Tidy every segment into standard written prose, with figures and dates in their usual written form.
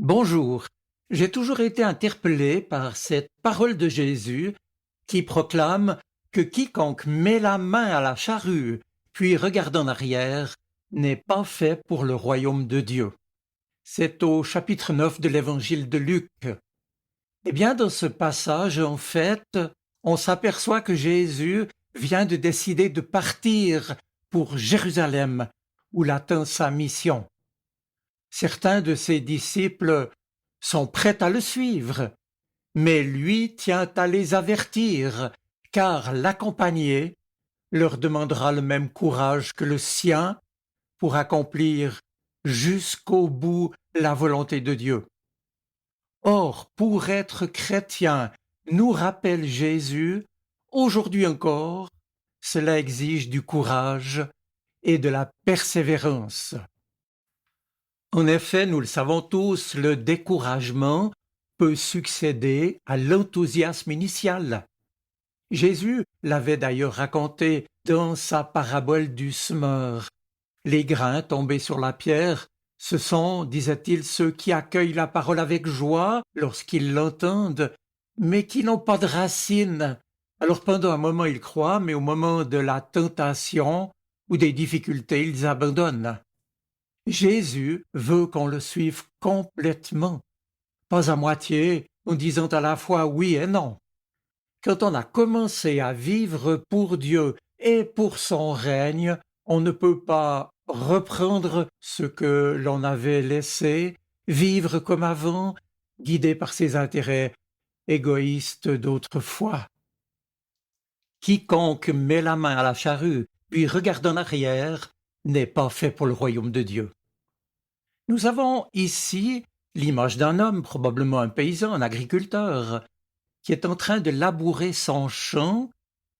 Bonjour, j'ai toujours été interpellé par cette parole de Jésus qui proclame que quiconque met la main à la charrue puis regarde en arrière n'est pas fait pour le royaume de Dieu. C'est au chapitre 9 de l'évangile de Luc. Eh bien, dans ce passage, en fait, on s'aperçoit que Jésus vient de décider de partir pour Jérusalem, où il atteint sa mission. Certains de ses disciples sont prêts à le suivre, mais lui tient à les avertir, car l'accompagner leur demandera le même courage que le sien pour accomplir jusqu'au bout la volonté de Dieu. Or, pour être chrétien, nous rappelle Jésus, aujourd'hui encore, cela exige du courage et de la persévérance. En effet, nous le savons tous, le découragement peut succéder à l'enthousiasme initial. Jésus l'avait d'ailleurs raconté dans sa parabole du semeur. Les grains tombés sur la pierre, ce sont, disait-il, ceux qui accueillent la parole avec joie lorsqu'ils l'entendent, mais qui n'ont pas de racines. Alors pendant un moment ils croient, mais au moment de la tentation ou des difficultés, ils abandonnent. Jésus veut qu'on le suive complètement, pas à moitié, en disant à la fois oui et non. Quand on a commencé à vivre pour Dieu et pour son règne, on ne peut pas reprendre ce que l'on avait laissé, vivre comme avant, guidé par ses intérêts égoïstes d'autrefois. Quiconque met la main à la charrue, puis regarde en arrière, n'est pas fait pour le royaume de Dieu. Nous avons ici l'image d'un homme, probablement un paysan, un agriculteur, qui est en train de labourer son champ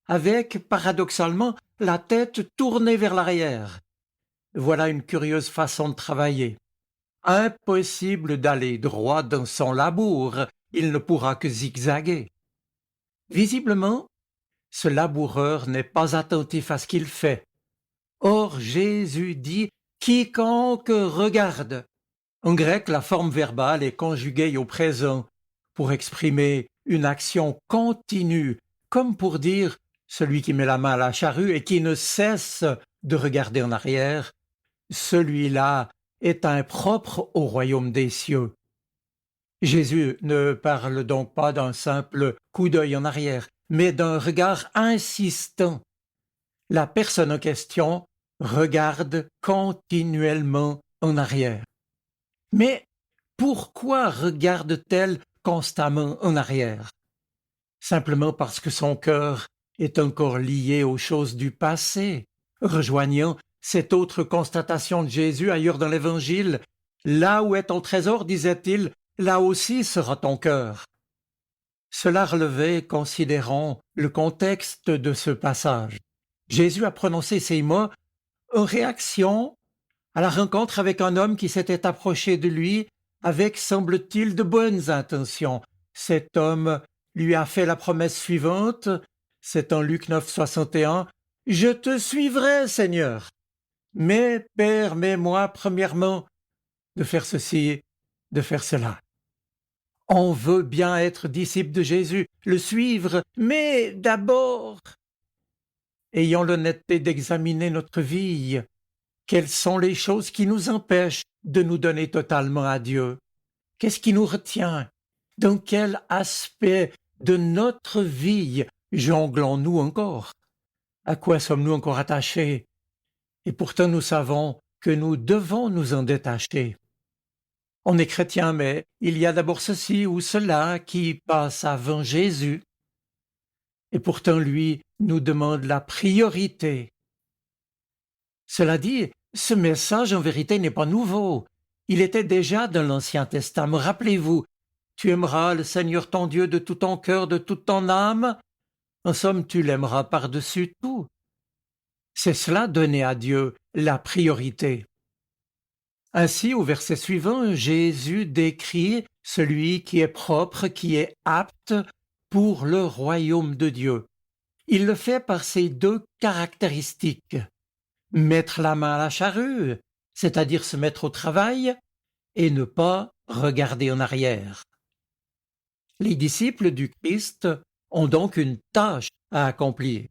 avec, paradoxalement, la tête tournée vers l'arrière. Voilà une curieuse façon de travailler. Impossible d'aller droit dans son labour, il ne pourra que zigzaguer. Visiblement, ce laboureur n'est pas attentif à ce qu'il fait. Or, Jésus dit « Quiconque regarde ». En grec, la forme verbale est conjuguée au présent pour exprimer une action continue, comme pour dire celui qui met la main à la charrue et qui ne cesse de regarder en arrière, celui-là est impropre au royaume des cieux. Jésus ne parle donc pas d'un simple coup d'œil en arrière, mais d'un regard insistant. La personne en question regarde continuellement en arrière. Mais pourquoi regarde-t-elle constamment en arrière? Simplement parce que son cœur est encore lié aux choses du passé, rejoignant cette autre constatation de Jésus ailleurs dans l'Évangile. Là où est ton trésor, disait-il, là aussi sera ton cœur. Cela relevait, considérons le contexte de ce passage. Jésus a prononcé ces mots en réaction à la rencontre avec un homme qui s'était approché de lui avec, semble-t-il, de bonnes intentions. Cet homme lui a fait la promesse suivante, c'est en Luc 9, 61, « Je te suivrai, Seigneur, mais permets-moi premièrement de faire ceci, de faire cela. » On veut bien être disciple de Jésus, le suivre, mais d'abord, ayons l'honnêteté d'examiner notre vie. Quelles sont les choses qui nous empêchent de nous donner totalement à Dieu? Qu'est-ce qui nous retient? Dans quel aspect de notre vie jonglons-nous encore? À quoi sommes-nous encore attachés? Et pourtant nous savons que nous devons nous en détacher. On est chrétien, mais il y a d'abord ceci ou cela qui passe avant Jésus. Et pourtant lui nous demande la priorité. Cela dit, ce message en vérité n'est pas nouveau. Il était déjà dans l'Ancien Testament. Rappelez-vous, tu aimeras le Seigneur ton Dieu de tout ton cœur, de toute ton âme. En somme, tu l'aimeras par-dessus tout. C'est cela donner à Dieu la priorité. Ainsi, au verset suivant, Jésus décrit celui qui est propre, qui est apte pour le royaume de Dieu. Il le fait par ces deux caractéristiques. Mettre la main à la charrue, c'est-à-dire se mettre au travail, et ne pas regarder en arrière. Les disciples du Christ ont donc une tâche à accomplir.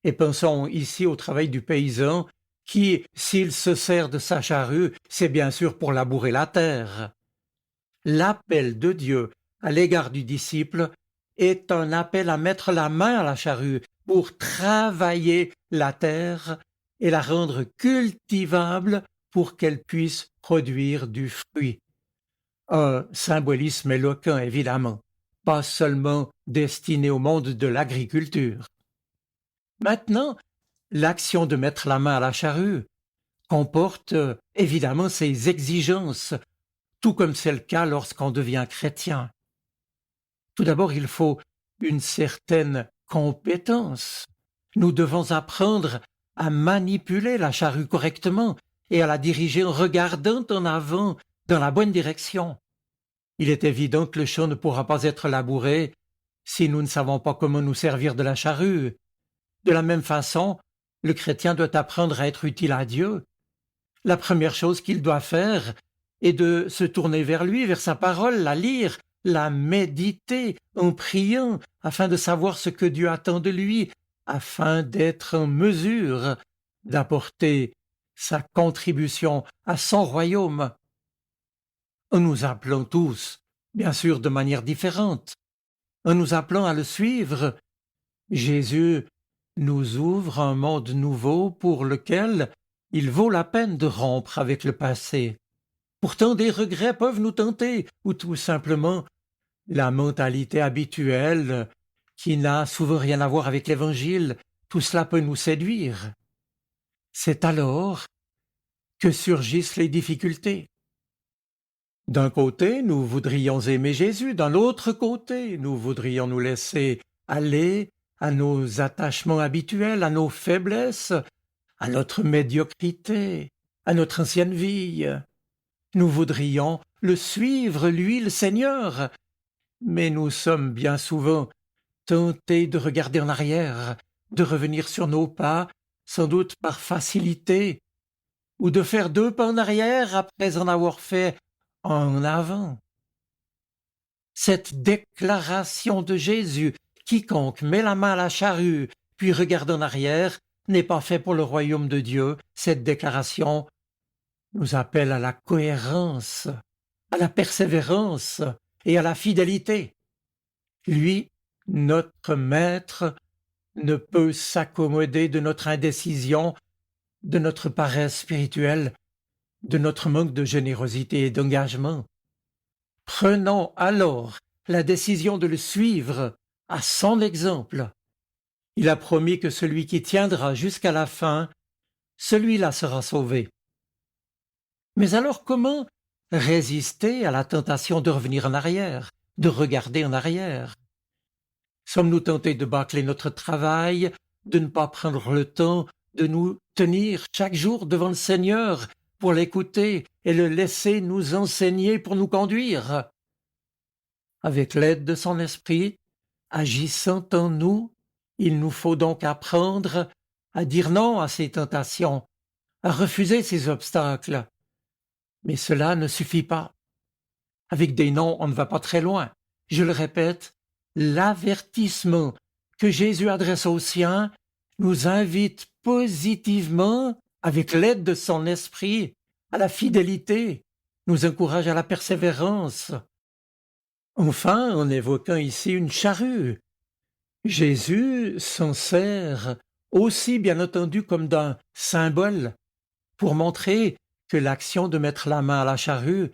Et pensons ici au travail du paysan qui, s'il se sert de sa charrue, c'est bien sûr pour labourer la terre. L'appel de Dieu à l'égard du disciple est un appel à mettre la main à la charrue pour travailler la terre et la rendre cultivable pour qu'elle puisse produire du fruit. Un symbolisme éloquent, évidemment, pas seulement destiné au monde de l'agriculture. Maintenant, l'action de mettre la main à la charrue comporte évidemment ses exigences, tout comme c'est le cas lorsqu'on devient chrétien. Tout d'abord, il faut une certaine compétence. Nous devons apprendre à manipuler la charrue correctement et à la diriger en regardant en avant dans la bonne direction. Il est évident que le champ ne pourra pas être labouré si nous ne savons pas comment nous servir de la charrue. De la même façon, le chrétien doit apprendre à être utile à Dieu. La première chose qu'il doit faire est de se tourner vers lui, vers sa parole, la lire, la méditer en priant, afin de savoir ce que Dieu attend de lui, afin d'être en mesure d'apporter sa contribution à son royaume. En nous appelant tous, bien sûr de manière différente, en nous appelant à le suivre, Jésus nous ouvre un monde nouveau pour lequel il vaut la peine de rompre avec le passé. Pourtant, des regrets peuvent nous tenter, ou tout simplement la mentalité habituelle qui n'a souvent rien à voir avec l'Évangile, tout cela peut nous séduire. C'est alors que surgissent les difficultés. D'un côté, nous voudrions aimer Jésus, d'un autre côté, nous voudrions nous laisser aller à nos attachements habituels, à nos faiblesses, à notre médiocrité, à notre ancienne vie. Nous voudrions le suivre, lui, le Seigneur, mais nous sommes bien souvent tentés de regarder en arrière, de revenir sur nos pas, sans doute par facilité, ou de faire 2 pas en arrière après en avoir fait en avant. Cette déclaration de Jésus, quiconque met la main à la charrue puis regarde en arrière, n'est pas fait pour le royaume de Dieu. Cette déclaration nous appelle à la cohérence, à la persévérance et à la fidélité. Lui, notre maître, ne peut s'accommoder de notre indécision, de notre paresse spirituelle, de notre manque de générosité et d'engagement. Prenons alors la décision de le suivre à son exemple. Il a promis que celui qui tiendra jusqu'à la fin, celui-là sera sauvé. Mais alors comment résister à la tentation de revenir en arrière, de regarder en arrière? Sommes-nous tentés de bâcler notre travail, de ne pas prendre le temps de nous tenir chaque jour devant le Seigneur pour l'écouter et le laisser nous enseigner pour nous conduire? Avec l'aide de son esprit, agissant en nous, il nous faut donc apprendre à dire non à ces tentations, à refuser ces obstacles. Mais cela ne suffit pas. Avec des noms, on ne va pas très loin. Je le répète, l'avertissement que Jésus adresse aux siens nous invite positivement, avec l'aide de son esprit, à la fidélité, nous encourage à la persévérance. Enfin, en évoquant ici une charrue, Jésus s'en sert aussi bien entendu comme d'un symbole pour montrer que l'action de mettre la main à la charrue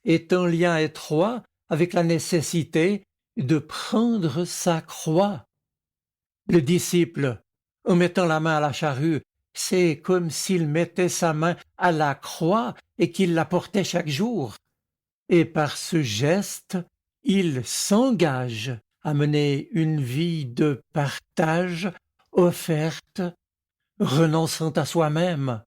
est en lien étroit avec la nécessité de prendre sa croix. Le disciple, en mettant la main à la charrue, c'est comme s'il mettait sa main à la croix et qu'il la portait chaque jour. Et par ce geste, il s'engage à mener une vie de partage offerte, renonçant à soi-même.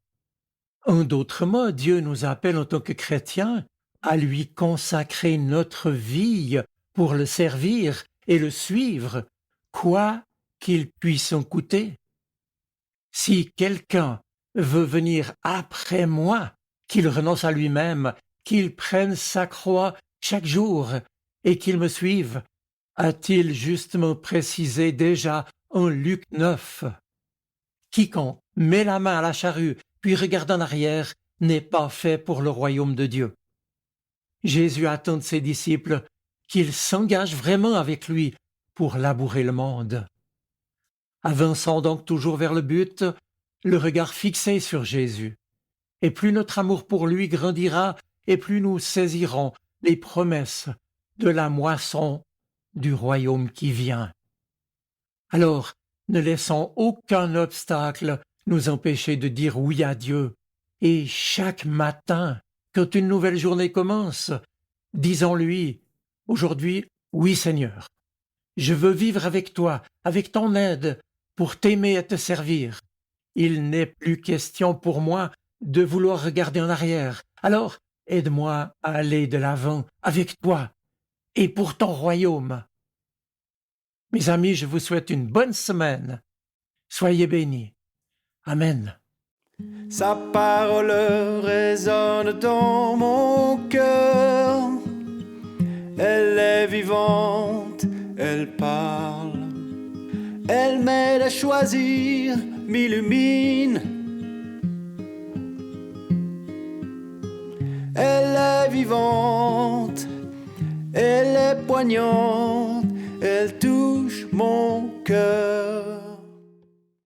En d'autres mots, Dieu nous appelle en tant que chrétiens à lui consacrer notre vie pour le servir et le suivre, quoi qu'il puisse en coûter. Si quelqu'un veut venir après moi, qu'il renonce à lui-même, qu'il prenne sa croix chaque jour et qu'ils me suivent, a-t-il justement précisé déjà en Luc 9. Quiconque met la main à la charrue puis regarde en arrière n'est pas fait pour le royaume de Dieu. Jésus attend de ses disciples qu'ils s'engagent vraiment avec lui pour labourer le monde. Avançons donc toujours vers le but, le regard fixé sur Jésus. Et plus notre amour pour lui grandira, et plus nous saisirons les promesses de la moisson du royaume qui vient. Alors, ne laissons aucun obstacle nous empêcher de dire oui à Dieu. Et chaque matin, quand une nouvelle journée commence, disons-lui, aujourd'hui, oui Seigneur, je veux vivre avec toi, avec ton aide, pour t'aimer et te servir. Il n'est plus question pour moi de vouloir regarder en arrière. Alors, aide-moi à aller de l'avant avec toi et pour ton royaume. Mes amis, je vous souhaite une bonne semaine. Soyez bénis. Amen. Sa parole résonne dans mon cœur. Elle est vivante, elle parle. Elle m'aide à choisir, m'illumine. Elle est vivante, elle est poignante, elle touche mon cœur.